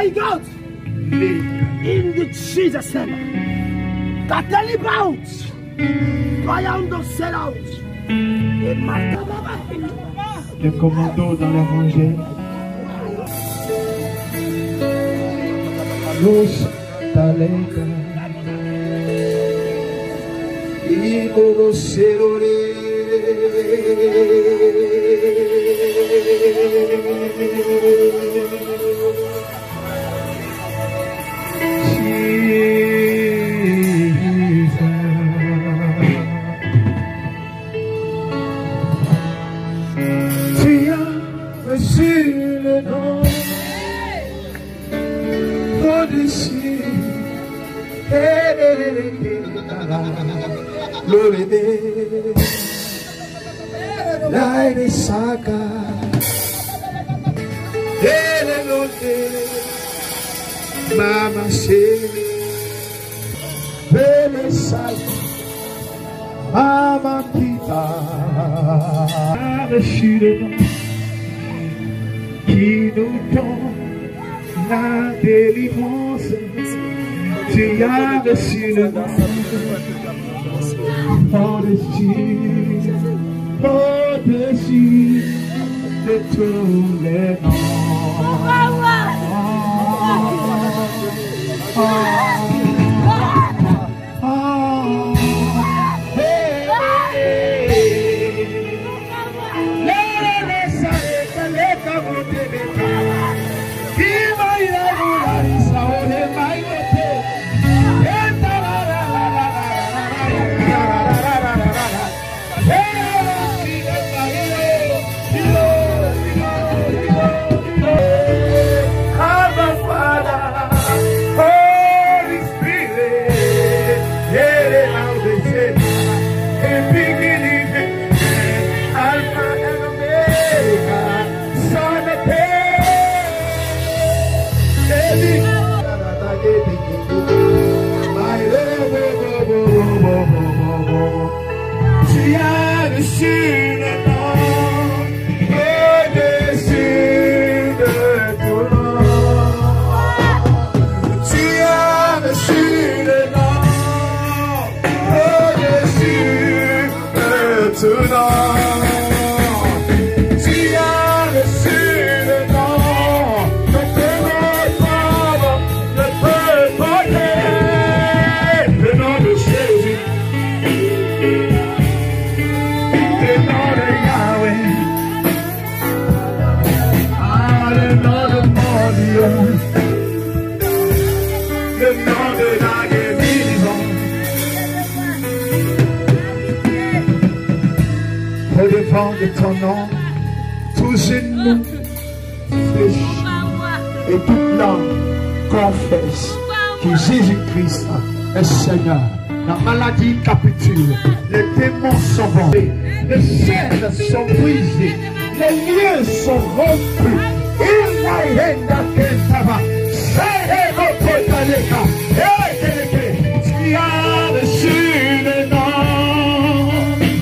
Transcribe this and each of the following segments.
My God, in the Jesus name, that deliverance, voyons de silence, et le commando dans la rangée. Los talentos, y los celores. Le nom au-dessus l'aile saca et le note mama chérie belle sac mama kita reçu le nom qui nous donne la délivrance. Tu as reçu le nom au-dessus de tous les noms. Au-devant de ton nom, tous genoux fléchis et toute langue confesse que Jésus-Christ est Seigneur. La maladie capitule, les démons sont vendus, les chaînes sont brisées, les liens sont rompus. Il n'a rien qu'à ça. C'est votre délicat. Tu as reçu le nom,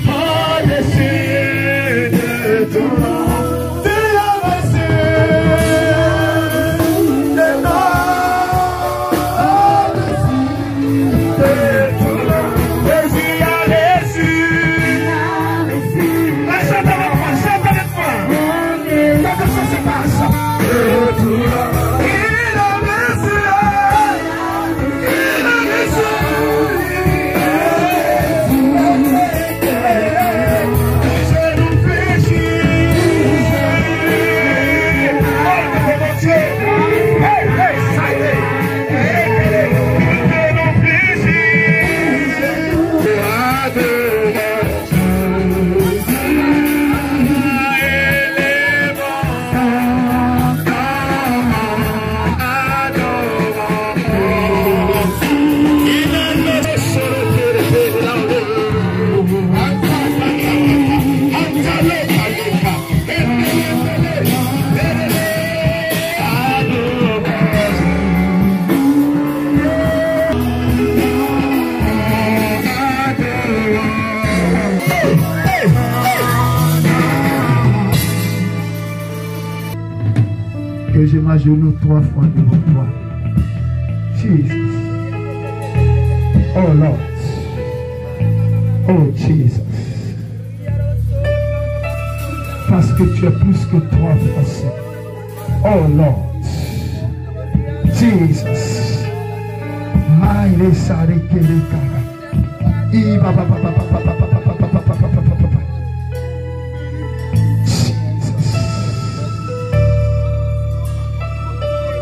au-dessus de ton nom. Tu as reçu le nom, au-dessus de ton nom. Et tu as reçu. Chante avec moi, chante avec moi. Quand ça se passe, que je m'agenouille 3 fois devant toi. Jesus. Oh Lord. Oh Jesus. Parce que tu es plus que 3 facets. Oh Lord. Jesus. Maïle sare kerekara. Iba ba ba ba ba ba ba ba ba ba ba ba ba ba.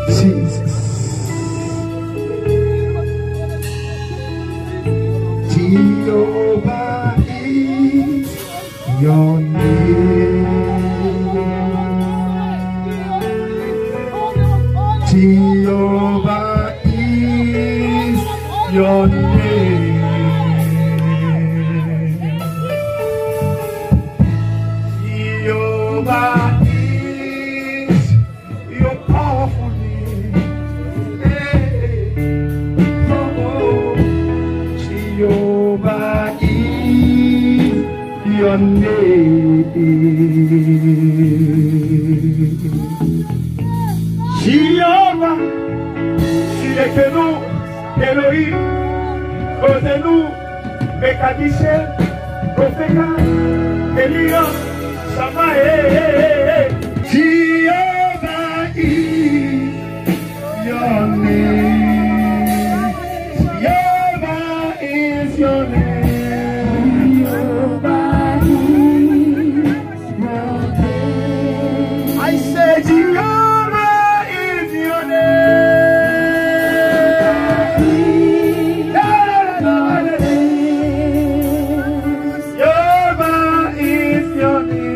Jesus. Jehovah is your name. Jehovah is your name. Jehovah is your powerful name. Jehovah is your name. Jehovah, tu es que nous, Elohim, Odenu, Bekadishe, Kofeka, Elion, Sama, Jehovah is your name. Jehovah is your name. I say Jehovah is your name. Jehovah is your name.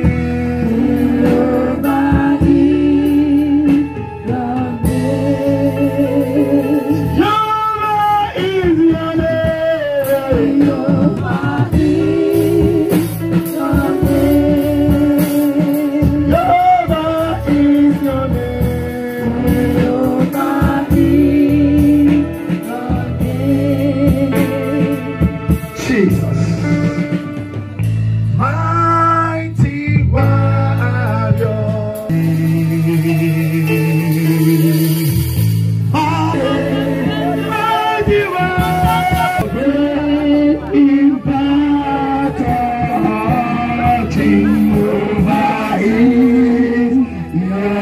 Jehovah is your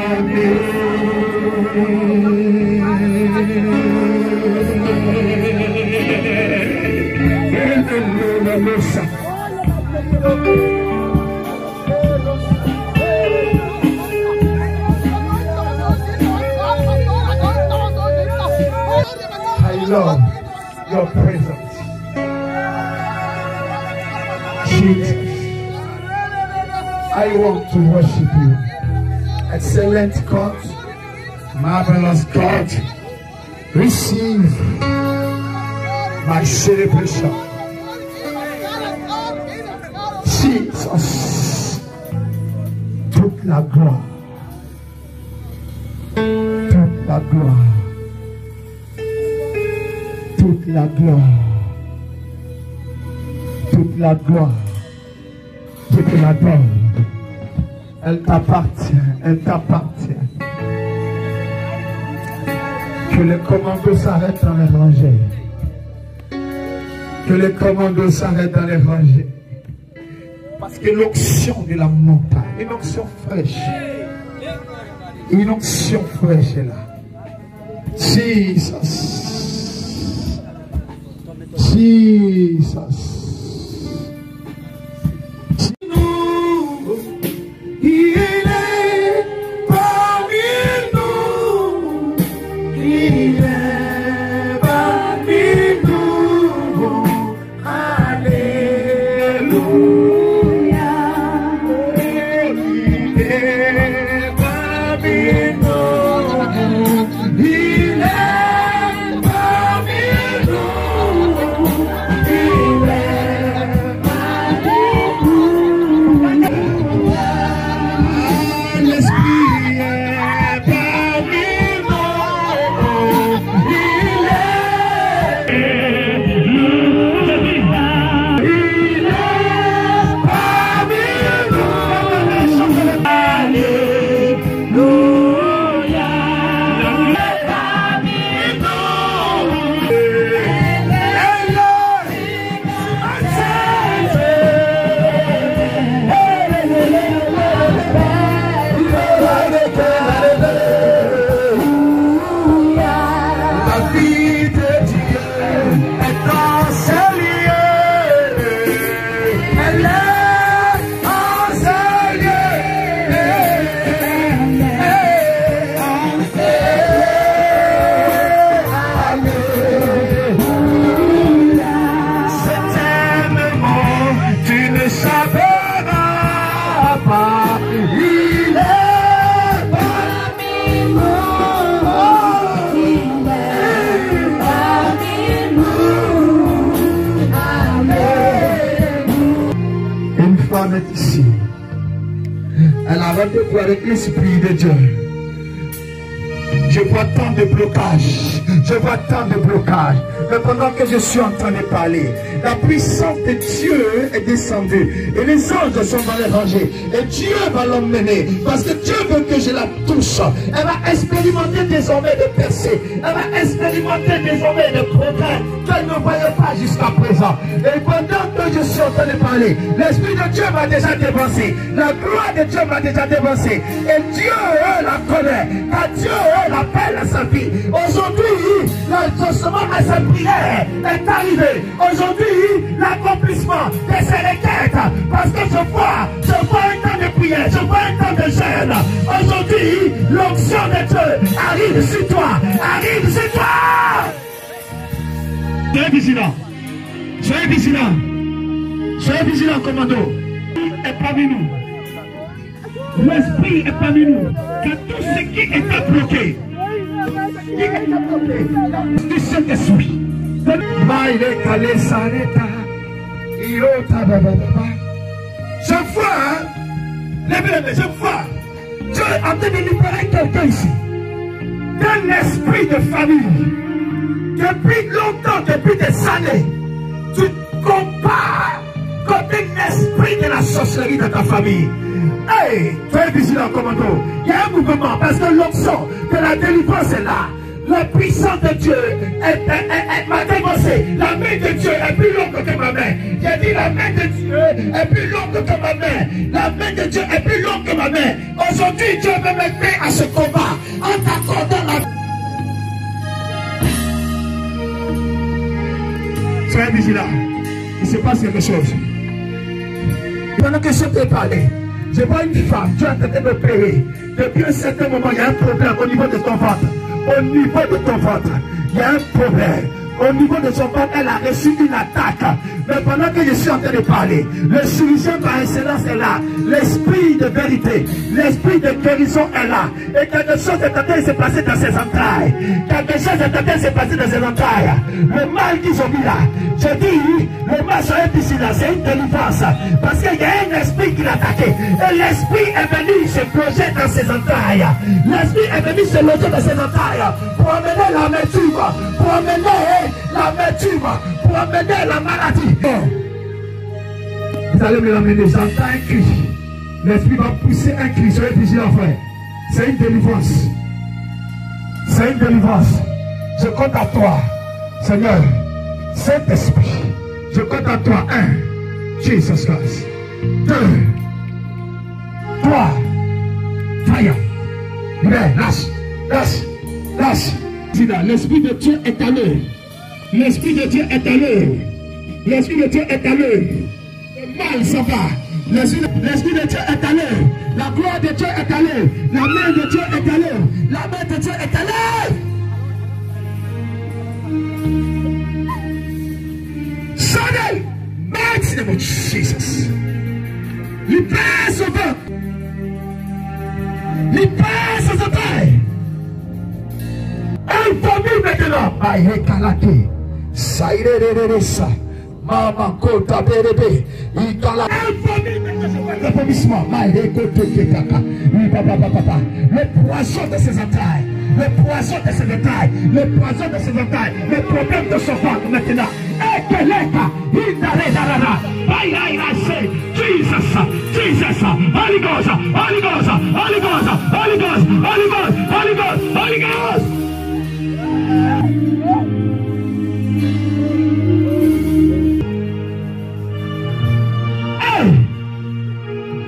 I love your presence, Jesus. I want to worship you. Excellent God, marvelous God, receive my celebration. Jesus, toute la gloire, toute la gloire, toute la gloire, toute la gloire, je te la donne. Elle t'appartient, elle t'appartient. Que les commandos s'arrêtent dans les rangées. Que les commandos s'arrêtent dans les rangées. Parce que l'onction de la montagne, une onction fraîche. Une onction fraîche est là. Jesus. Jesus. Ici. Elle a rendez-vous avec l'Esprit de Dieu. Je vois tant de blocages. Je vois tant de blocages. Mais pendant que je suis en train de parler, la puissance de Dieu est descendue. Et les anges sont dans les rangées. Et Dieu va l'emmener. Parce que Dieu veut que je la touche. Elle va expérimenter désormais de percées. Elle va expérimenter désormais de progrès qu'elle ne voyait pas jusqu'à présent. Et pendant que je suis en train de parler, l'Esprit de Dieu m'a déjà dévancé. La gloire de Dieu m'a déjà dévancé. Et Dieu la connaît. Car Dieu l'appelle à sa vie. Aujourd'hui, l'exaucement à sa prière est arrivé. Aujourd'hui, l'accomplissement de ses requêtes. Parce que je vois un temps de prière, je vois un temps de jeûne. Aujourd'hui, l'onction de Dieu arrive sur toi. Arrive sur toi. Soyez vigilant. Soyez vigilant. Soyez vigilant, commando. Est parmi nous. L'esprit est parmi nous. Car tout ce qui était bloqué. Qui était bloqué. Du Saint-Esprit. Je vois, je vois, Dieu est en train de libérer quelqu'un ici. D'un esprit de famille. Depuis longtemps, depuis des années, tu compares comme un esprit de la sorcellerie de ta famille. Hey, tu es vigilant, commando. Il y a un mouvement parce que l'onction de la délivrance est là. La puissance de Dieu m'a dévancé. La main de Dieu est plus longue que ma main. J'ai dit la main de Dieu est plus longue que ma main. La main de Dieu est plus longue que ma main. Aujourd'hui, Dieu veut me mettre à ce combat en t'accordant la... Soyez vigilants. Il se passe quelque chose. Pendant que je t'ai parlé, je vois une femme, Dieu est en train de m'opérer. Depuis un certain moment, il y a un problème au niveau de ton ventre. Au niveau de ton ventre, il y a un problème. Au niveau de son ventre, elle a reçu une attaque. Mais pendant que je suis en train de parler, le chirurgien par excellence est là. L'esprit de vérité, l'esprit de guérison est là. Et quelque chose est en train de se passer dans ses entrailles. Quelque chose est en train de se passer dans ses entrailles. Le mal qu'ils ont mis là, je dis, le mal sur ici là, c'est une délivrance. Parce qu'il y a un esprit qui l'a attaqué. Et l'esprit est venu se plonger dans ses entrailles. L'esprit est venu se loger dans ses entrailles. Pour amener l'amertume, pour amener l'amertume, pour amener la maladie. Vous allez me l'amener, j'entends un cri. L'esprit va pousser un cri. Soyez vigilants, frère. C'est une délivrance. C'est une délivrance. Je compte à toi, Seigneur, Saint-Esprit. Je compte à toi. 1, Jesus Christ. 2, 3, fire. Lâche, lâche, lâche. L'Esprit de Dieu est à l'œuvre. L'Esprit de Dieu est à l'œuvre. L'Esprit de Dieu est à l'œuvre. Le mal s'en va. L'Esprit de Dieu est à l'œuvre. La gloire de Dieu est à l'œuvre. La main de Dieu est à l'œuvre. La main de Dieu est à l'œuvre. Suddenly, mighty name of Jesus. Il passe au vent. Il passe aux oreilles. Un famille maintenant. Aïe, kalate. Saïrereresa. Maman kota berebe. Il kala. Un famille maintenant. Le vomissement. Maïe kote kekaka. Le poison de ses entrailles. Le poison de ses entrailles. Le poison de ses entrailles. Le problème de son ventre maintenant. Ekeleka. Indaredarara. Aïe, aïe, aïe. Jesus. Jesus. Holy Ghost. Holy Ghost. Holy Ghost. Holy Ghost. Holy Ghost. Holy Ghost. Holy Ghost. Hey!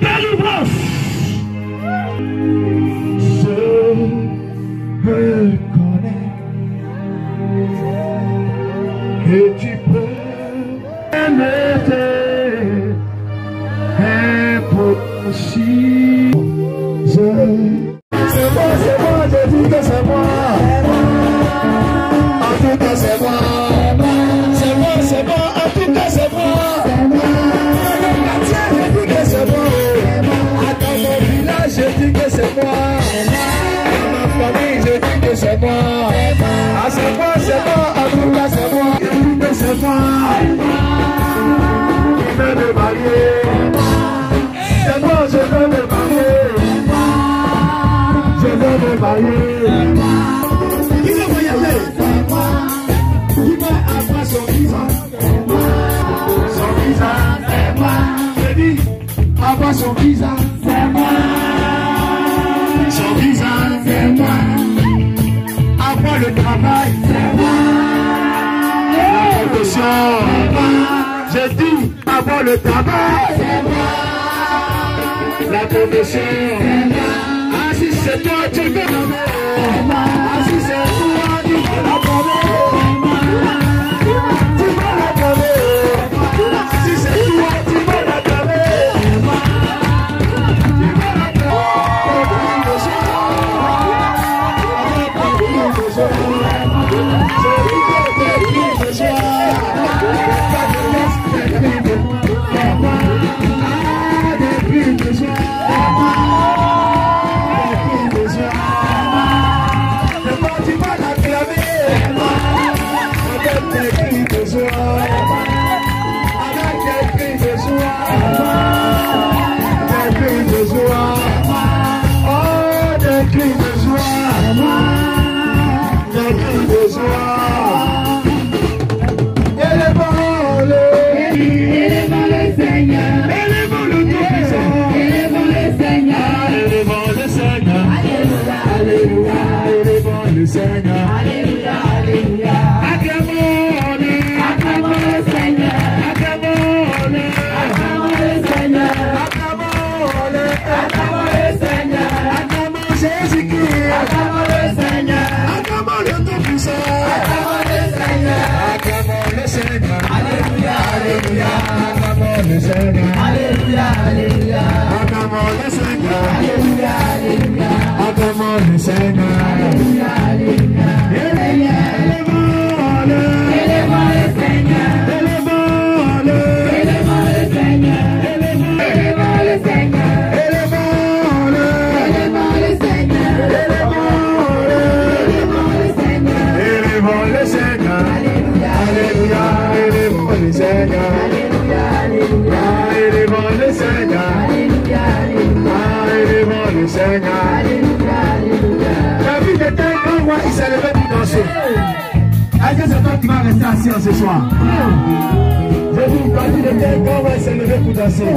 Délivrance! Je reconnais que tu peux m'aider. Impossible. C'est moi, je dis que c'est moi. En tout cas, c'est moi. C'est moi, en tout cas, c'est moi. Je dis que c'est moi. À mon village, je dis que c'est moi. À ma famille, je dis que c'est moi. Ah, c'est moi, en tout cas, c'est moi. Je dis que c'est moi. Je veux me marier. C'est moi, je veux me marier. Je veux me marier. Qui veut voyager? Qui va avoir son visa? Son visa, c'est moi. Je dis, avoir son visa, c'est moi. Son visa, c'est moi. Avoir le travail, c'est moi. La promotion, c'est moi. Je dis, avoir le travail, c'est moi. La promotion, c'est moi. Ah, si c'est toi, tu veux la ah, si c'est toi, tu veux la tu veux la si c'est toi, tu veux la le Seigneur. Alléluia, Alléluia. Acclamons le Seigneur. Alléluia, Alléluia. Acclamons le Seigneur. Alléluia, Alléluia. Élevons-le. Élevons le Seigneur. Élevons-le. Élevons le Seigneur. Élevons le Seigneur. Élevons-le. Élevons le Seigneur. Élevons-le. Élevons le Seigneur. Élevons le Seigneur. Alléluia, Alléluia. Élevons le Seigneur. Alléluia, Alléluia. Élevons le Seigneur. Alléluia, Alléluia. Élevons le Seigneur. Alléluia, Alléluia. David était un grand roi, il s'est levé pour danser. Est-ce que c'est toi qui vas rester assis ce soir? J'ai dit, David était un grand roi, il s'est levé pour danser.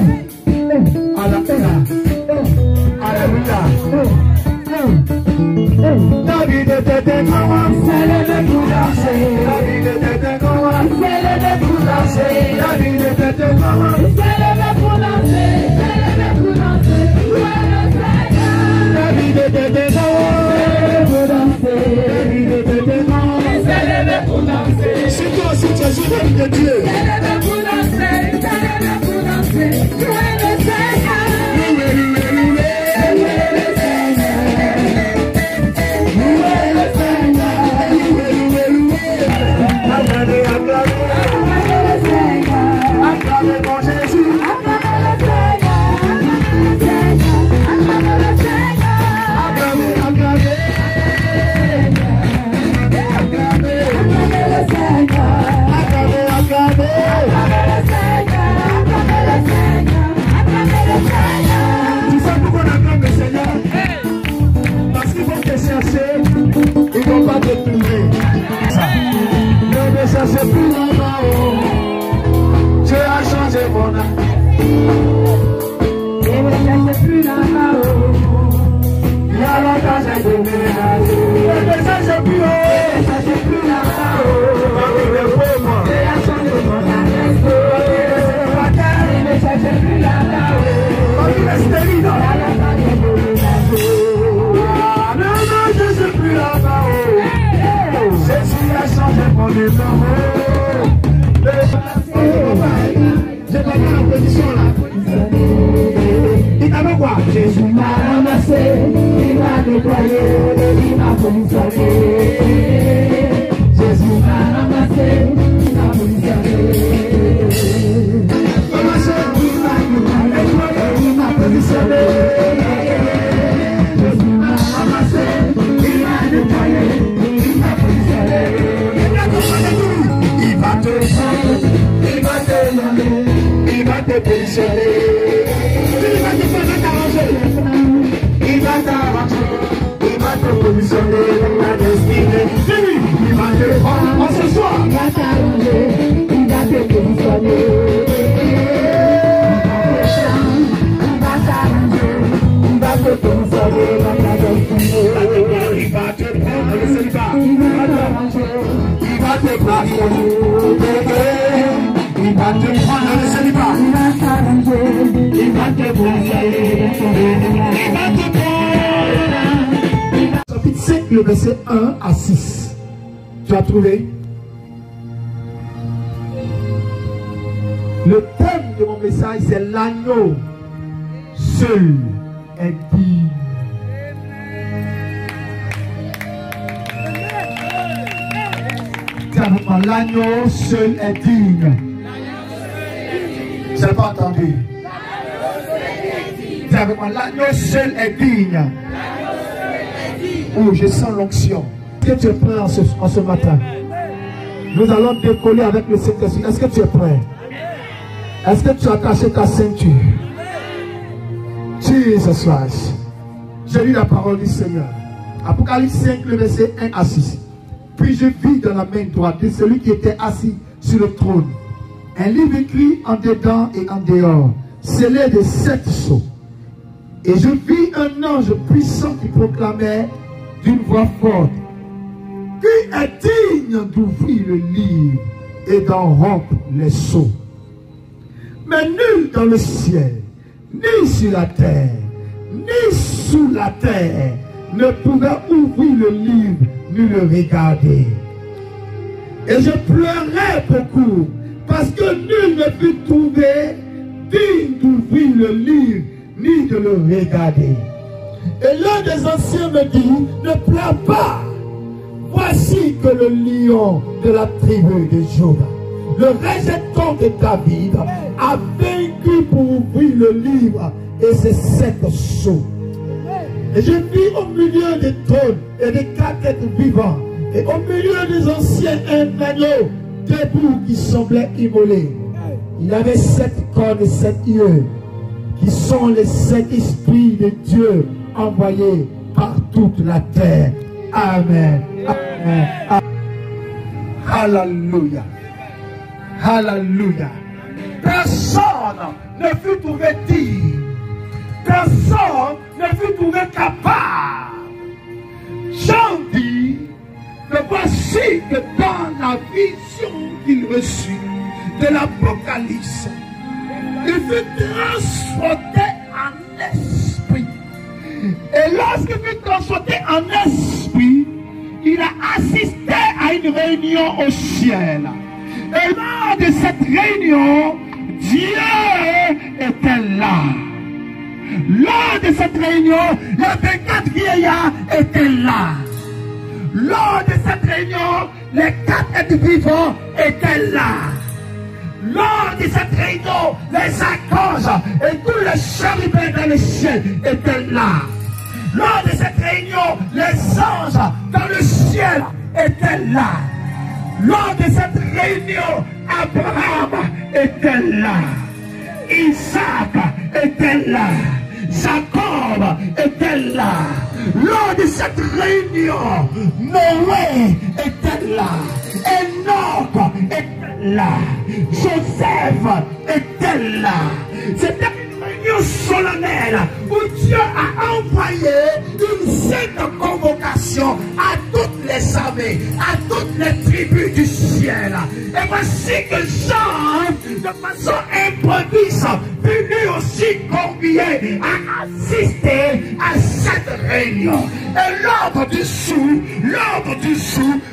Alléluia. Alléluia. David était un grand roi, il s'est levé pour danser. David était un grand roi, il s'est levé pour danser. David était un grand roi, il s'est levé pour danser. David était un grand roi, pour danser. David était un grand roi, il s'est levé pour danser. Si toi aussi tu es un homme de Dieu, il s'est levé pour danser. Il s'est levé pour danser. Louez le Seigneur. Louez le Seigneur. Louez le Seigneur. Acclamez, acclamez. Acclamez le Seigneur. Acclamez mon Jésus. Acclamez le Seigneur. Acclamez le Seigneur. Acclamez, acclamez. Acclamez. Acclamez le Seigneur. Acclamez, acclamez. Acclamez le Seigneur. Acclamez le Seigneur. Acclamez le Seigneur. Tu sais pourquoi on acclame le Seigneur? Parce qu'ils vont te chercher, ils ne vont pas te trouver. Ne me cherchez plus là-bas. Dieu a changé mon âme. Ne me cherchez plus là-bas. Il y a longtemps j'ai déménagé. Ne me cherchez plus. Ne me cherchez plus là-bas. Dieu a changé mon âme. Ne me cherchez plus là-bas. Ne me cherchez plus là-bas. Jésus a changé mon numéro. J'ai pas mis la position là. Il t'a fait quoi? Jésus m'a ramassé, il m'a nettoyé, il m'a positionné. Jésus m'a ramassé, il m'a positionné. Ramassé, il m'a nettoyé, il m'a positionné. Jésus m'a ramassé, il m'a nettoyé, il m'a positionné. Il va te prendre, il va te nommer, il va te positionner. Il va te faire t'arranger, il va t'arranger, il va te positionner dans ta destinée. Il va te prendre en ce soir. Il va t'arranger, il va te positionner. Il va t'arranger, il va te positionner dans ta destinée. Il va te prendre le célibat, il va t'arranger, il va te placer. Il va te prendre le célibat. Il va t'arranger. Il va te placer. Il va te prendre. Chapitre 5, le verset 1 à 6. Tu as trouvé? Le thème de mon message, c'est l'agneau seul est digne. L'agneau seul est digne. Je n'ai pas entendu. L'agneau seul est digne. Oh, je sens l'onction. Est-ce que tu es prêt en ce matin? Nous allons décoller avec le Saint-Esprit. Est-ce que tu es prêt? Est-ce que tu as attaché ta ceinture? Jesus Christ. Je lis la parole du Seigneur. Apocalypse 5, le verset 1 à 6. Puis je vis dans la main droite de celui qui était assis sur le trône un livre écrit en dedans et en dehors, scellé de 7 sceaux. Et je vis un ange puissant qui proclamait d'une voix forte: qui est digne d'ouvrir le livre et d'en rompre les sceaux? Mais nul dans le ciel, ni sur la terre, ni sous la terre ne pouvait ouvrir le livre ni le regarder. Et je pleurais beaucoup, parce que nul ne put trouver digne d'ouvrir le livre, ni de le regarder. Et l'un des anciens me dit, ne pleure pas. Voici que le lion de la tribu de Juda, le rejeton de David, a vaincu pour ouvrir le livre et ses 7 sceaux. Et je vis au milieu des trônes et des 4 êtres vivants, et au milieu des anciens un agneau debout qui semblait immolé. Il avait 7 cornes et 7 yeux, qui sont les 7 esprits de Dieu envoyés par toute la terre. Amen. Amen. Amen. Alléluia. Alléluia. Personne ne fut trouvé digne. Personne ne fut trouvé capable. Jean dit que voici que dans la vision qu'il reçut de l'Apocalypse, il fut transporté en esprit. Et lorsqu'il fut transporté en esprit, il a assisté à une réunion au ciel. Et lors de cette réunion, Dieu était là. Lors de cette réunion, les 24 vieillards étaient là. Lors de cette réunion, les 4 êtres vivants étaient là. Lors de cette réunion, les archanges et tous les chérubins dans le ciel étaient là. Lors de cette réunion, les anges dans le ciel étaient là. Lors de cette réunion, Abraham était là. Isaac était là. Jacob était là. Lors de cette réunion, Noé était là. Enoch était là. Joseph était là. C'était une réunion solennelle où Dieu a envoyé une sainte convocation à toutes les armées, à toutes les tribus du ciel. Et voici que Jean, de façon improvise, fut lui aussi convié à assister à cette réunion. Et l'ordre du jour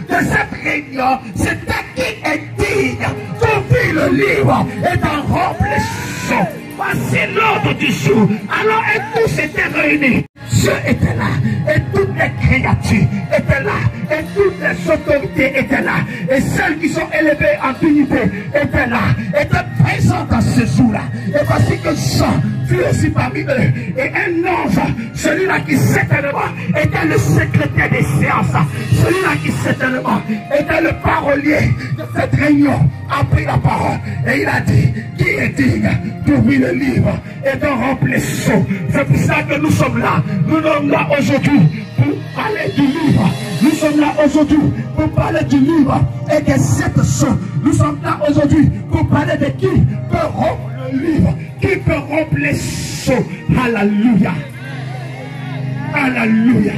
de cette réunion, c'était qui est digne d'ouvrir le livre et d'en rompre les sceaux. Voici l'ordre du jour. Alors, et tous étaient réunis. Dieu était là. Et toutes les créatures étaient là. Et toutes les autorités étaient là. Et celles qui sont élevées en dignité étaient là. Étaient présentes à ce jour-là. Et voici que Jean fut aussi parmi eux. Et un ange, celui-là qui certainement était le secrétaire des séances. Celui-là qui certainement était le parolier de cette réunion a pris la parole. Et il a dit, qui est digne d'ouvrir le livre et de remplir les sceaux. C'est pour ça que nous sommes là. Nous sommes là aujourd'hui pour parler du livre. Nous sommes là aujourd'hui pour parler du livre et des 7 sceaux. Nous sommes là aujourd'hui pour parler de qui peut rompre le livre, qui peut rompre les sceaux. Alléluia. Alléluia.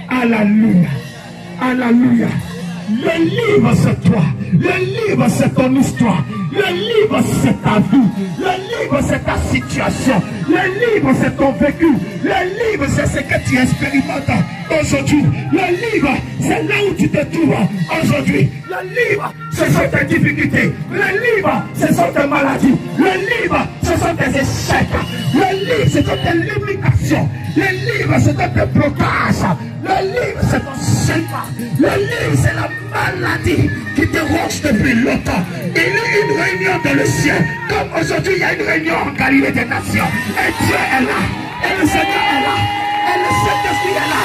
Alléluia. Alléluia. Le livre c'est toi. Le livre c'est ton histoire. Le livre c'est ta vie. Le livre c'est ta situation. Le livre c'est ton vécu. Le livre c'est ce que tu expérimentes aujourd'hui. Le livre c'est là où tu te trouves aujourd'hui. Le livre ce sont tes difficultés. Le livre ce sont tes maladies. Le livre ce sont tes échecs. Le livre ce sont tes limitations. Le livre c'est tes blocages. Le livre c'est ton schéma. Le livre c'est la maladie qui te ronge depuis longtemps. Il y a une réunion dans le ciel. Comme aujourd'hui il y a une réunion en Galilée des nations. Et Dieu est là. Et le Seigneur est là. Et le Saint-Esprit est là.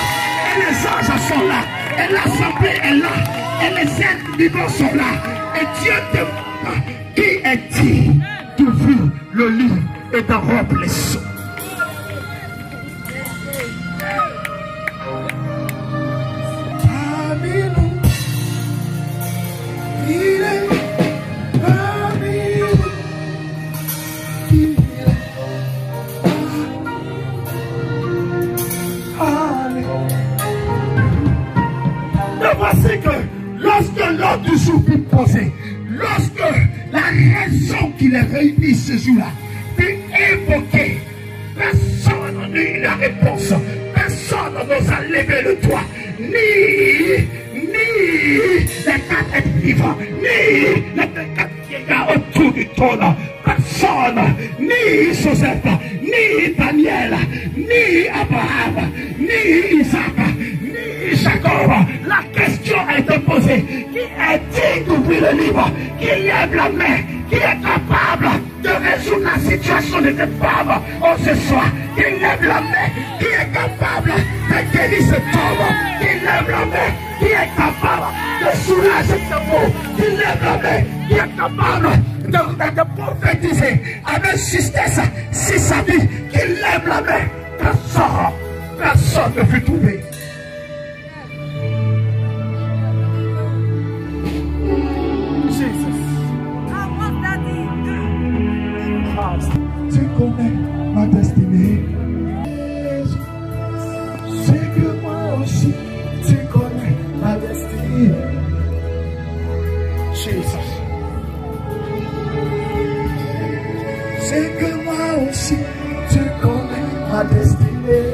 Et les anges sont là. Et l'assemblée est là. Et les êtres vivants sont là. Et Dieu demande qui est digne d'ouvrir le livre et de rompre les sceaux. Voici que lorsque l'ordre du jour fut posé, lorsque la raison qui les réunit ce jour-là fut évoquée, personne n'a eu la réponse, personne n'osa lever le doigt, ni les 4 êtres vivants, ni les 24 vieillards autour du trône. Personne, ni Joseph, ni Daniel, ni Abraham, ni Isaac, ni Jacob. La question a été posée. Qui est digne d'ouvrir le livre? Qui lève la main? Qui est capable de résoudre la situation de cette femme ce soir? Qui lève la main? Qui est capable de guérir cet homme? Qui lève la main? Qui est capable de soulager ce mot? Qui lève la main? Qui est capable de prophétiser avec justesse si sa vie? Qui lève la main? Personne ne fut trouvé. Tu connais ma destinée. C'est que moi aussi, tu connais ma destinée. Jesus. C'est que moi aussi, tu connais ma destinée.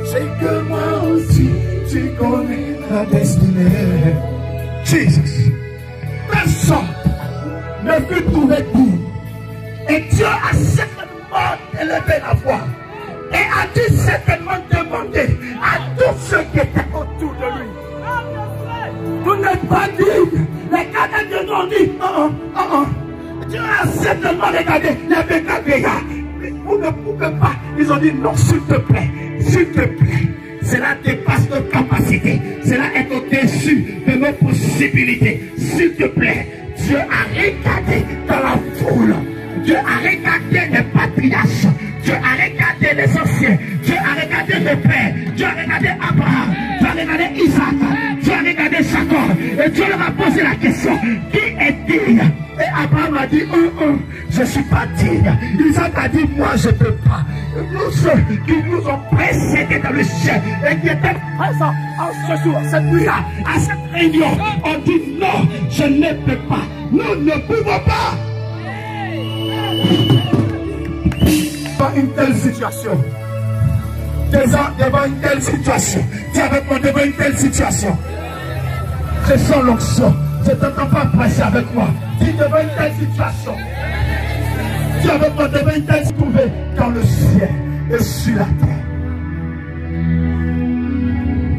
C'est que moi aussi, tu connais ma destinée. Jesus. Personne ne fut trouvé pour. Et Dieu a certainement élevé la voix. Et a dû certainement demander à tous ceux qui étaient autour de lui. Vous n'êtes pas dignes. Les Canadiens nous ont dit Dieu a certainement regardé les Bécabéas. Mais vous ne pouvez pas. Ils ont dit non, s'il te plaît. S'il te plaît. Cela dépasse nos capacités. Cela est au-dessus de nos possibilités. S'il te plaît, Dieu a regardé dans la foule. Dieu a regardé les patriarches. Dieu a regardé les anciens. Dieu a regardé les pères. Dieu a regardé Abraham. Dieu a regardé Isaac. Dieu a regardé Jacob. Et Dieu leur a posé la question. Qui est digne? Et Abraham a dit, je ne suis pas digne. Isaac a dit, moi je ne peux pas. Nous, ceux qui nous ont précédés dans le ciel et qui étaient présents en ce jour, cette nuit-là, à cette réunion, ont dit, non, je ne peux pas. Nous ne pouvons pas. Devant une telle situation, devant une telle situation, dis avec moi, devant une telle situation, je sens l'onction. Je ne t'entends pas presser avec moi. Dis devant une telle situation. Dis avec moi, devant une telle situation dans le ciel et sur la terre.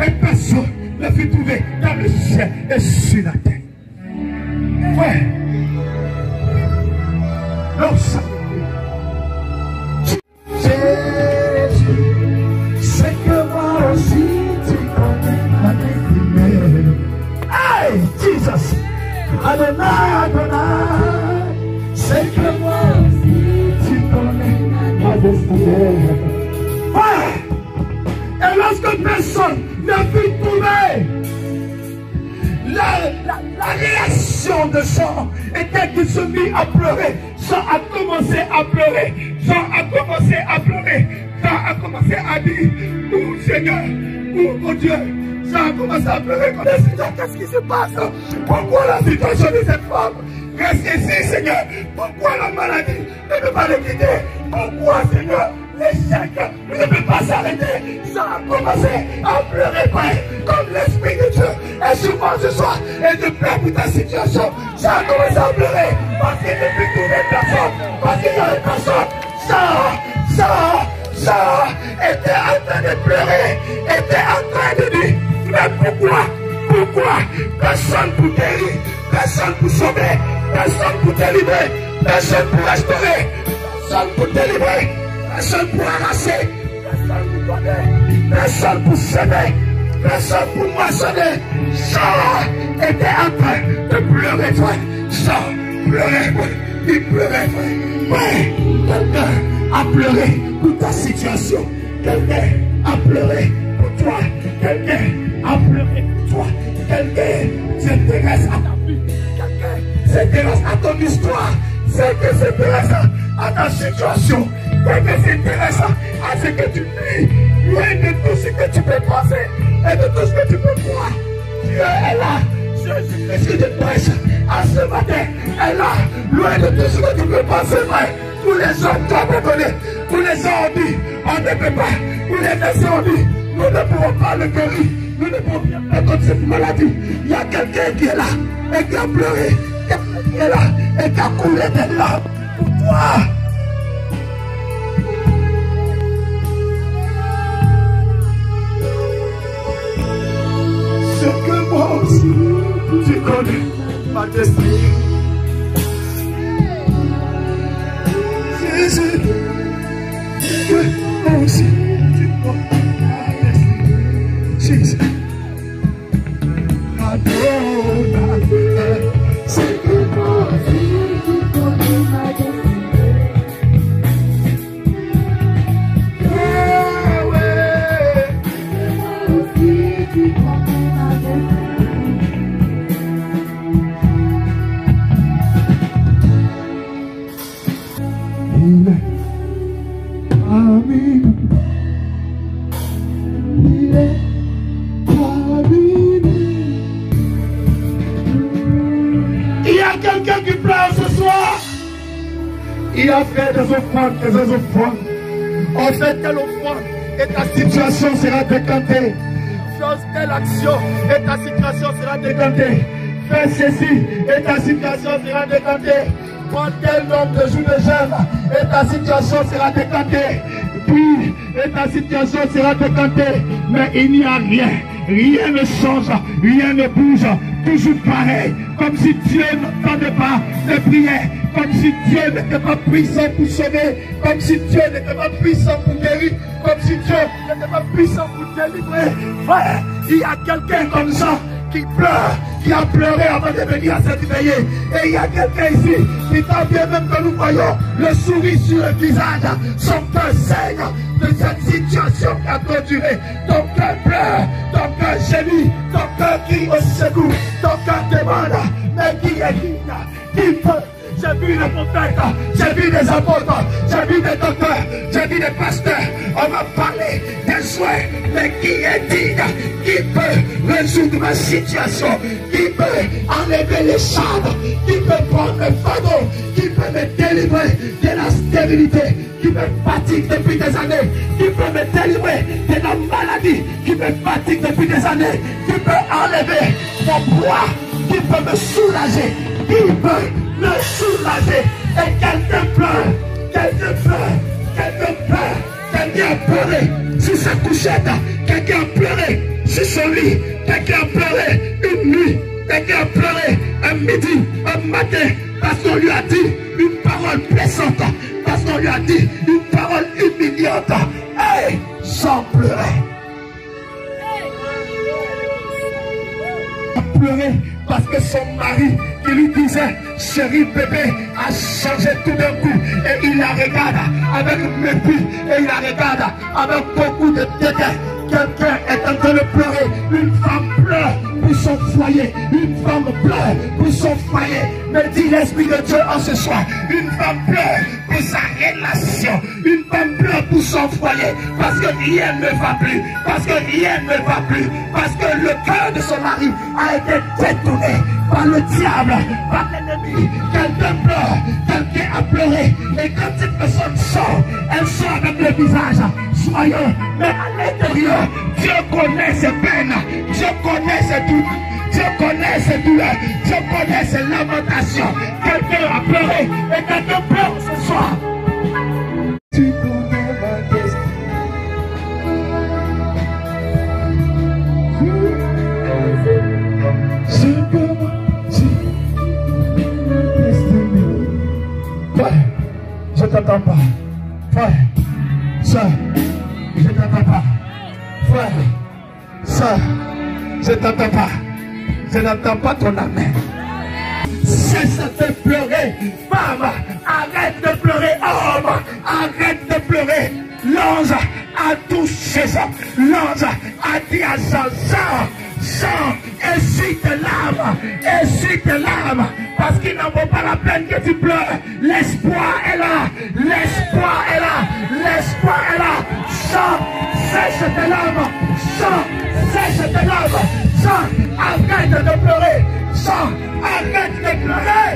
Et personne ne fut trouvé dans le ciel et sur la terre. Ouais. Non, ça. Jésus, c'est que moi aussi tu connais ma destinée. Hey, Jesus, Adonai, Adonai, c'est que moi aussi tu connais ma destinée. Ouais. Et lorsque personne ne fut trouvé, la réaction de Jean était qu'il se mit à pleurer. Jean a commencé à pleurer. Jean a commencé à pleurer. Jean a commencé à dire, oh Seigneur, oh mon Dieu. Jean a commencé à pleurer comme Seigneur, qu'est-ce qui se passe? Pourquoi la situation de cette femme? Reste ici, Seigneur. Pourquoi la maladie ne peut pas le quitter? Pourquoi, Seigneur, l'échec ne peut pas s'arrêter? Jean a commencé à pleurer, Père, comme l'Esprit de Dieu est sur moi ce soir et de plaire pour ta situation. Jean a commencé à pleurer parce qu'il ne peut trouver personne, parce qu'il n'y avait personne. Jean était en train de pleurer, était en train de dire, mais pourquoi personne pour guérir, personne pour sauver, personne pour délivrer, personne pour restaurer, personne pour délivrer, personne pour arracher, personne pour donner, personne pour semer, personne pour moissonner. Jean était en train de pleurer, frère. Jean pleurait, il pleurait, frère. Ouais, quelqu'un a pleuré pour ta situation, quelqu'un a pleuré pour toi, quelqu'un a pleuré pour toi, quelqu'un s'intéresse à ta vie, quelqu'un s'intéresse à ton histoire, quelqu'un s'intéresse à ta situation, quelqu'un s'intéresse à ce que tu vis, loin de tout ce que tu peux penser et de tout ce que tu peux voir. Dieu est là. Jésus-Christ de prêche à ce matin est là, loin de tout ce que tu peux penser, frère. Tous les hommes t'ont abandonné, tous les gens ont dit, on ne peut pas, tous les médecins ont dit, nous ne pouvons pas le guérir. Nous ne pouvons rien faire contre cette maladie. Il y a quelqu'un qui est là et qui a pleuré. Quelqu'un qui est là et qui a coulé des larmes pour toi. C'est que moi aussi, tu connais ma destinée. Jésus, que moi aussi, tu connais ma destinée. Jésus, Adonai, c'est que moi aussi, tu connais ma destinée. Ouais, moi aussi, tu connais ma destinée. Il est parmi nous. Il est parmi nous. Il y a quelqu'un qui pleure ce soir. Il a fait des offrandes, des offrandes. On fait telle offrande et ta situation sera décantée. Chose telle action et ta situation sera décantée. Fais ceci et ta situation sera décantée. Prends tel nombre de jours de jeûne et ta situation sera décantée. Puis et ta situation sera décantée. Mais il n'y a rien. Rien ne change. Rien ne bouge. Toujours pareil. Comme si Dieu n'entendait pas les prières. Comme si Dieu n'était pas puissant pour sauver. Comme si Dieu n'était pas puissant pour guérir. Comme si Dieu n'était pas puissant pour délivrer. Frère, il y a quelqu'un comme ça qui pleure, qui a pleuré avant de venir à cette veillée. Et il y a quelqu'un ici qui t'a bien même que nous voyons le sourire sur le visage, son cœur saigne de cette situation qui a trop duré. Ton cœur pleure, ton cœur gémit, ton cœur crie au secours, ton cœur demande, mais qui est digne, qui peut? J'ai vu les prophètes, j'ai vu des apôtres, j'ai vu des docteurs, j'ai vu des pasteurs. On m'a parlé des soins, mais qui est digne? Qui peut résoudre ma situation? Qui peut enlever les charmes? Qui peut prendre le fardeau? Qui peut me délivrer de la stérilité qui me fatigue depuis des années? Qui peut me délivrer de la maladie qui me fatigue depuis des années? Qui peut enlever mon poids? Qui peut me soulager? Qui peut me soulager? Et quelqu'un pleure, quelqu'un pleure, quelqu'un pleure, quelqu'un a pleuré sur sa couchette, quelqu'un a pleuré sur son lit, quelqu'un a pleuré une nuit, quelqu'un a pleuré un midi, un matin, parce qu'on lui a dit une parole blessante, parce qu'on lui a dit une parole humiliante. Hey, sans pleurer. Pleurer parce que son mari qui lui disait chérie bébé a changé tout d'un coup et il la regarde avec mépris et il la regarde avec beaucoup de dédain. Quelqu'un est en train de pleurer. Une femme pleure pour son foyer. Une femme pleure pour son foyer. Me dit l'Esprit de Dieu en ce soir. Une femme pleure pour sa relation. Une femme pleure pour son foyer. Parce que rien ne va plus. Parce que rien ne va plus. Parce que le cœur de son mari a été détourné par le diable, par l'ennemi. Quelqu'un pleure. Quelqu'un a pleuré. Et quand cette personne sort, elle sort avec le visage joyeux. Mais à l'intérieur, Dieu connaît ses peines. Dieu connaît ses doutes. Dieu connaît ses douleurs. Dieu connaît ses lamentations. Quelqu'un a pleuré et quelqu'un pleure ce soir. Tu connais ma destinée. Je connais ma destinée. Frère, je t'entends pas. Frère, soeur, je t'entends pas. Frère, soeur, je t'entends pas. Je n'entends pas ton amen. Cesse de pleurer. Femme, arrête de pleurer. Homme, arrête de pleurer. L'ange a touché ça. L'ange a dit à Jean, Jean, essuie tes larmes. Essuie tes larmes. Parce qu'il n'en vaut pas la peine que tu pleures. L'espoir est là. L'espoir est là. L'espoir est là. Jean, sèche tes larmes. Jean, sèche tes larmes. Jean, arrête de pleurer. Jean, arrête de pleurer.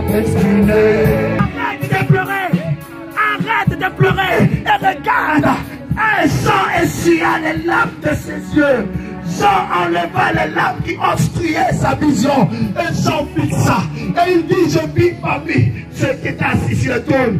t'exprimer. Arrête de pleurer. Arrête de pleurer. Et regarde. Un sang essuya les larmes de ses yeux. Jean enleva les larmes qui obstruaient sa vision. Et Jean fixa. Et il dit, je vis ma vie. Ce qui est assis sur le trône.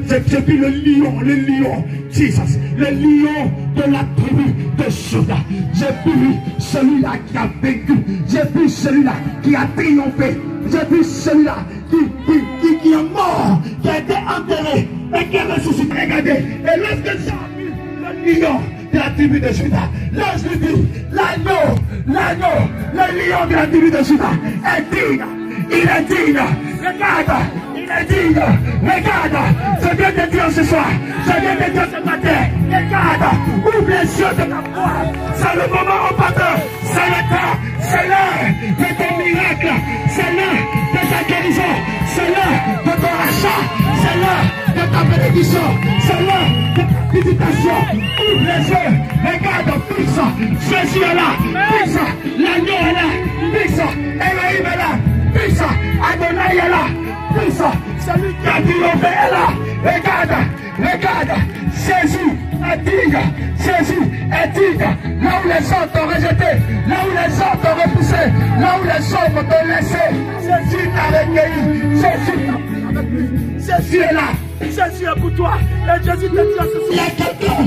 Je vis le lion, Jesus, le lion de la tribu de Juda. J'ai vu celui-là qui a vécu. J'ai vu celui-là qui a triomphé. J'ai vu celui-là qui est mort, qui a été enterré et qui est ressuscité. Regardez. Et lorsque Jean a vu le lion de la tribu de Juda, là je lui dis, l'agneau, le lion de la tribu de Juda est digne. Il est digne. Regarde, il est digne. Regarde, je viens de dire ce soir, je viens de dire ce matin. Regarde, ouvre les yeux de ta foi. C'est le moment opportun. C'est le temps. C'est l'heure de ton miracle. C'est l'heure de ta guérison. C'est l'heure de ton rachat. C'est l'heure de ta bénédiction. C'est l'heure de ta visitation. Ouvre les yeux. Regarde, fixe. Jésus est là. Fixe. L'agneau est là. Fixe. Elohim est là. Fixe. Adonai est là. Fixe. Celui qui a triomphé est là. Regarde. Jésus est digne. Jésus est digne. Là où les gens t'ont rejeté, là où les gens t'ont repoussé, là où les gens t'ont laissé, Jésus t'a recueilli. Jésus est là. Jésus est pour toi. Et Jésus te dit à ce soir.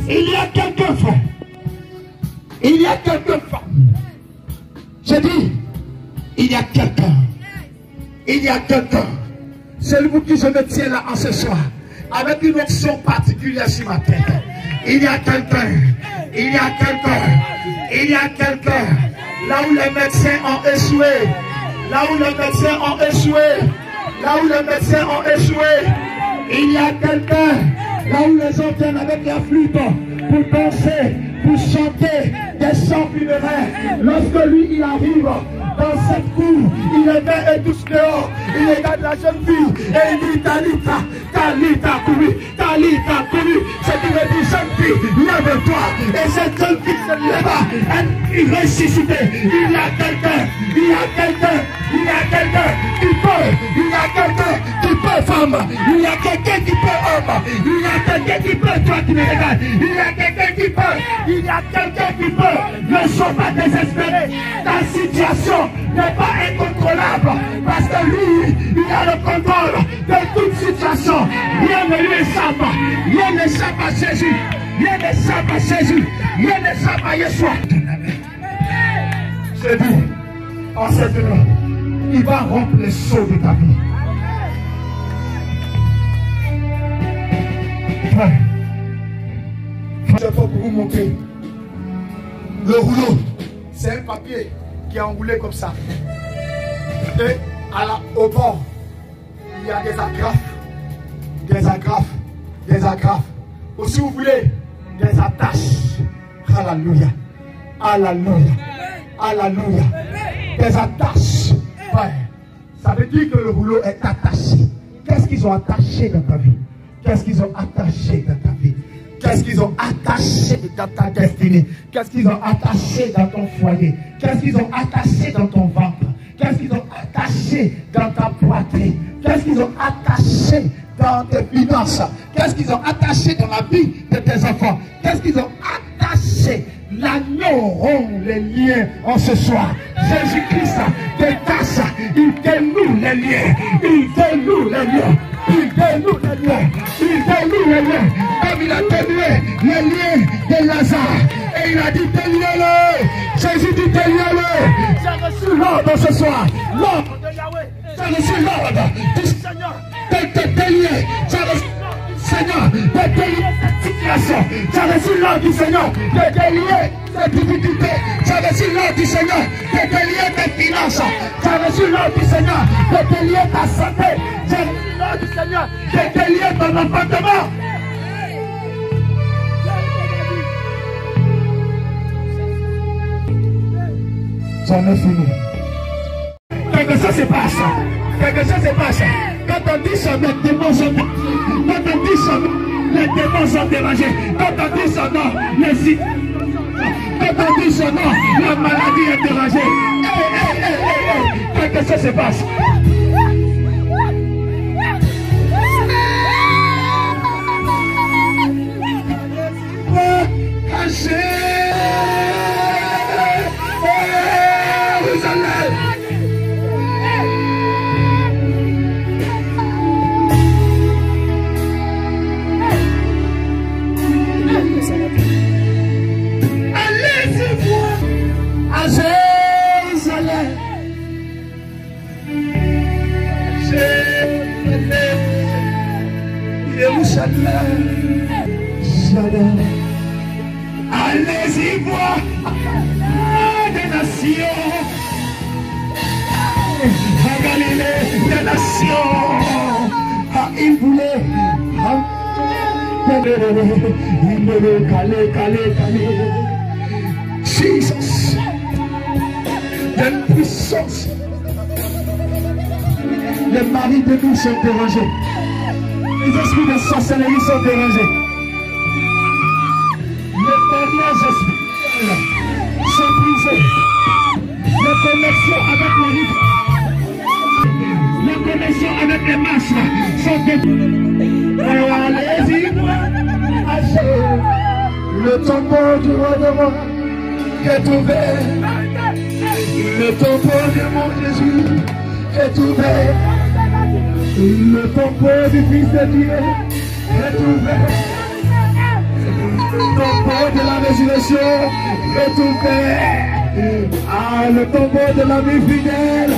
Il y a quelqu'un, frère. Il y a quelqu'un, femme. Je dis, il y a quelqu'un. Il y a quelqu'un. C'est le qui je me tiens là en ce soir. Avec une option particulière sur ma tête. Il y a quelqu'un. Il y a quelqu'un. Il y a quelqu'un. Là où les médecins ont échoué. Là où les médecins ont échoué. Là où les médecins ont échoué. Il y a quelqu'un. Là où les gens viennent avec la flûte pour danser, pour chanter des chants funéraires. Lorsque lui, il arrive dans cette cour, il est vert et douce dehors. Il regarde la jeune fille et il dit Talita, Talita couru, Talita couru. C'est qu'il me dit jeune fille, lève-toi. Et cette jeune fille se leva, elle ressuscitée. Il y a quelqu'un, il y a quelqu'un, il y a quelqu'un qui peut, il y a quelqu'un qui peut femme, il y a quelqu'un qui peut homme, il y a quelqu'un qui peut toi qui me regardes, il y a quelqu'un qui peut, il y a quelqu'un qui peut. Ne sois pas désespéré, ta situation n'est pas incontrôlable parce que lui, il a le contrôle de toute situation. Rien ne lui échappe, rien n'échappe à Jésus, rien n'échappe à Jésus, rien n'échappe à Yeshua. C'est dit, en cette heure, il va rompre les seaux de ta vie. Frère, je vais pour vous montrer. Le rouleau, c'est un papier qui est enroulé comme ça. Et au bord, il y a des agrafes, ou si vous voulez, des attaches. Alléluia. Des attaches. Ouais. Ça veut dire que le rouleau est attaché. Qu'est-ce qu'ils ont attaché dans ta vie? Qu'est-ce qu'ils ont attaché dans ta vie? Qu'est-ce qu'ils ont attaché dans ta destinée? Qu'est-ce qu'ils ont attaché dans ton foyer? Qu'est-ce qu'ils ont attaché dans ton ventre? Qu'est-ce qu'ils ont attaché dans ta poitrine? Qu'est-ce qu'ils ont attaché dans tes finances? Qu'est-ce qu'ils ont attaché dans la vie de tes enfants? Qu'est-ce qu'ils ont attaché? L'agneau rompt les liens en ce soir. Jésus-Christ détache, il dénoue les liens. Il dénoue les liens. Il dénoue les liens. Il dénoue les liens. Comme il a dénoué les liens de Lazare. Et il a dit déliez-le. Jésus dit déliez-le. J'ai reçu l'ordre ce soir. L'ordre de Yahweh. J'ai reçu l'ordre du Seigneur de te délier. J'ai reçu l'ordre du Seigneur de délier cette situation. J'ai reçu l'ordre du Seigneur de délier cette difficulté. J'ai reçu l'ordre du Seigneur de délier tes finances. J'ai reçu l'ordre du Seigneur de délier ta santé. J'ai reçu l'ordre du Seigneur de délier ton appartement. J'en ai fini. Quelque chose se passe. Quelque chose se passe. Quand on dit son nom, les démons sont dérangés. Quand on dit son nom, les démons sont dérangés. Quand on dit son nom, les Quand on dit son nom, la maladie est dérangée. Quelque chose se passe. Allez-y voir des nations, à Galilée, des nations, il voulait, Jesus, de puissance, les maris de nous sont dérangés, les esprits de sorcellerie sont dérangés. Les esprits sont brisés. Les connexions avec les les connexions avec les masses sont détruites. Allez-y, le tombeau du roi de roi est ouvert. Le tombeau de mon Jésus est ouvert. Le tombeau du Fils de Dieu est ouvert. Le tombeau de la résurrection est ouvert. Ah, le tombeau de la vie fidèle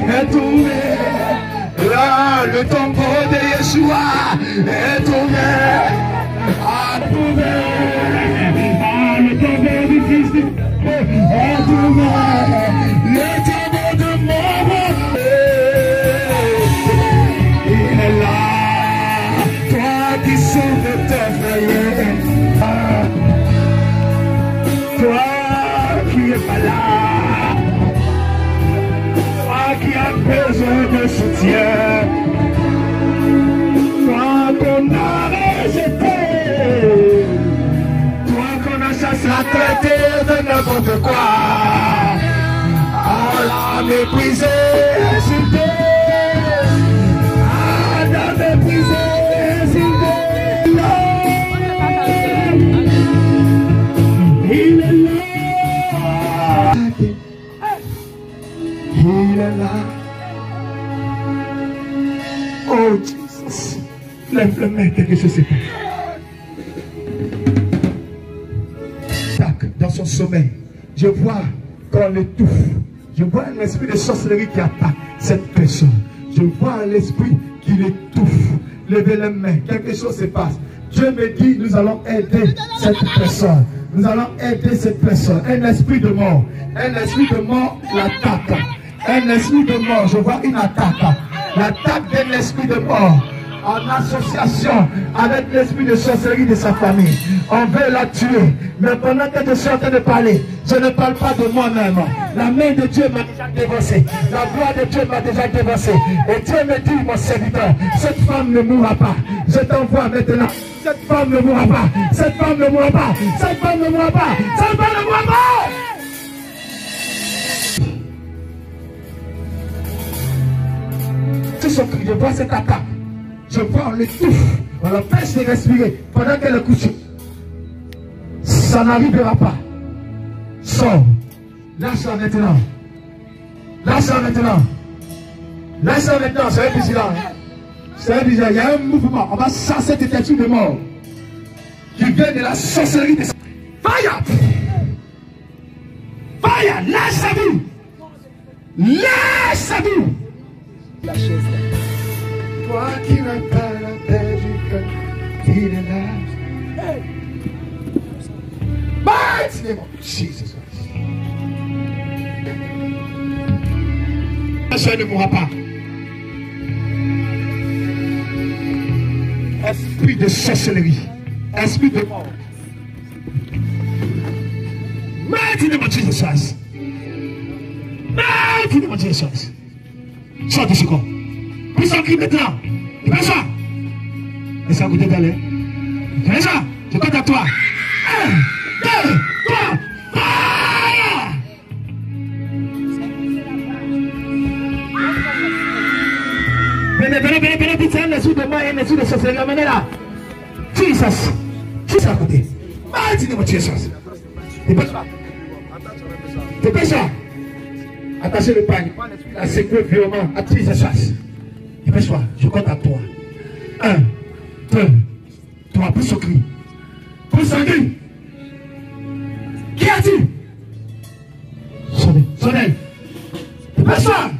est ouvert. Ah, le tombeau de Yeshua est ouvert. Ah, ouvert. Ah, le tombeau du Fils de Dieu est ouvert. Le tombeau de mon roi, il est là. Toi qui sauves tes frères. Toi qui es malade, toi qui as besoin de soutien, toi qu'on a rejeté, toi qu'on a chassé à traiter de n'importe quoi, on l'a méprisé, insulté, on l'a méprisé, insulté. Il est là. Il est là. Oh Jesus. Lève le main, quelque chose se passe. Tac, dans son sommeil, je vois qu'on l'étouffe. Je vois un esprit de sorcellerie qui attaque cette personne. Je vois l'esprit qui l'étouffe. Levez les mains, quelque chose se passe. Dieu me dit, nous allons aider cette personne. Nous allons aider cette personne. Un esprit de mort. Un esprit de mort l'attaque. Un esprit de mort. Je vois une attaque. L'attaque d'un esprit de mort. En association avec l'esprit de sorcellerie de sa famille. On veut la tuer. Mais pendant que je suis en train de parler, je ne parle pas de moi-même. La main de Dieu m'a déjà dévancé. La gloire de Dieu m'a déjà dévancé. Et Dieu me dit, mon serviteur, cette femme ne mourra pas. Je t'envoie maintenant. Cette femme ne mourra pas. Cette femme ne mourra pas. Cette femme ne mourra pas. Cette femme ne mourra pas. Je vois cette attaque. Je vois, on l'étouffe. On l'empêche de respirer pendant qu'elle est couchée. Ça n'arrivera pas. Sors. Lâche-la maintenant. Lâche-la maintenant. Lâche-la maintenant. C'est vigilant. C'est vigilant. Il y a un mouvement. On va chasser cette état de mort qui vient de la sorcellerie de... Fire! Fire! Lâche sa vie! Lâche sa vie! La chaise là. Toi qui n'as pas la paix du cœur, il est là. Hey! Mighty name of Jesus. Personne ne mourra pas. Esprit de sorcellerie, esprit de mort. Mighty name of Jesus. Mighty name of Jesus. Sors de ce corps. Puissant cri maintenant. Fais ça. Laisse à côté d'aller. Fais ça. Je compte à toi. 1, 2, 3, 4. esprit de mort et un esprit de sorcellerie, amenez là. Jesus. Jesus à côté. Dis-moi Jesus. Dépêche pas. Dépêche pas. Attachez le pagne. La secouer violemment. Attire sa chasse. Dépêche-toi. Je compte à toi. 1, 2, 3. Pousse au cri. Pousse au cri. Qui a-t-il? Sonnez. Dépêche-toi.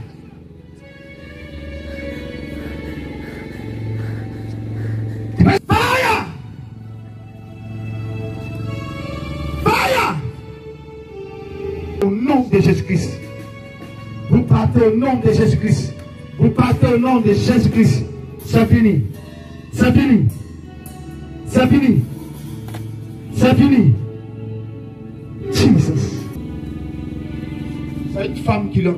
Fire! Fire! Au nom de Jésus-Christ. Vous partez au nom de Jésus-Christ. Vous partez au nom de Jésus-Christ. C'est fini. C'est fini. C'est fini. C'est fini. Jesus. C'est une femme qui l'a.